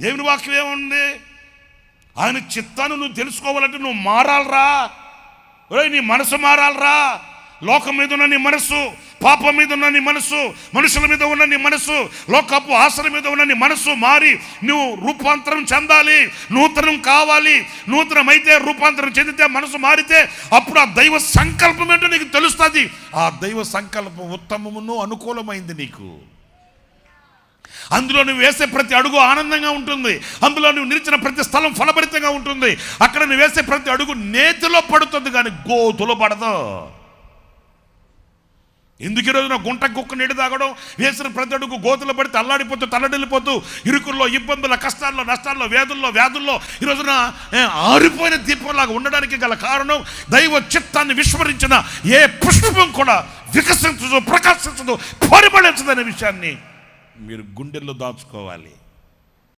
దేవుని వాక్యం ఏముంది? ఆయన చిత్తాన్ని నువ్వు తెలుసుకోవాలంటే నువ్వు మారాలరా. నీ మనసు మారాలరా. లోకం మీద ఉన్న నీ మనసు, పాపం మీద ఉన్న నీ మనసు, మనుషుల మీద ఉన్న నీ మనసు, లోకపు ఆశల మీద ఉన్న నీ మనసు మారి నువ్వు రూపాంతరం చెందాలి. నూతనం కావాలి. నూతనమైతే, రూపాంతరం చెందితే, మనసు మారితే అప్పుడు ఆ దైవ సంకల్పం ఏంటో నీకు తెలుస్తుంది. ఆ దైవ సంకల్పం ఉత్తమమును అనుకూలమైంది నీకు. అందులో నువ్వు వేసే ప్రతి అడుగు ఆనందంగా ఉంటుంది. అందులో నువ్వు నిలిచిన ప్రతి స్థలం ఫలభరితంగా ఉంటుంది. అక్కడ నువ్వు వేసే ప్రతి అడుగు నేతిలో పడుతుంది, కానీ గోతులో పడదు. ఎందుకు ఈరోజు నా గుంట కుక్క నీడు తాగడం, వేసిన ప్రతి అడుగు గోతులో పడితే అల్లాడిపోతూ తల్లడిల్లిపోతూ ఇరుకుల్లో, ఇబ్బందుల, కష్టాల్లో, నష్టాల్లో, వ్యాధుల్లో ఈరోజున ఆరిపోయిన దీపంలాగా ఉండడానికి గల కారణం దైవ చిత్తాన్ని విస్మరించిన ఏ పుష్పం కూడా వికసించదు, ప్రకాశించదు, పరిమళించదు అనే విషయాన్ని మీరు గుండెల్లో దాచుకోవాలి.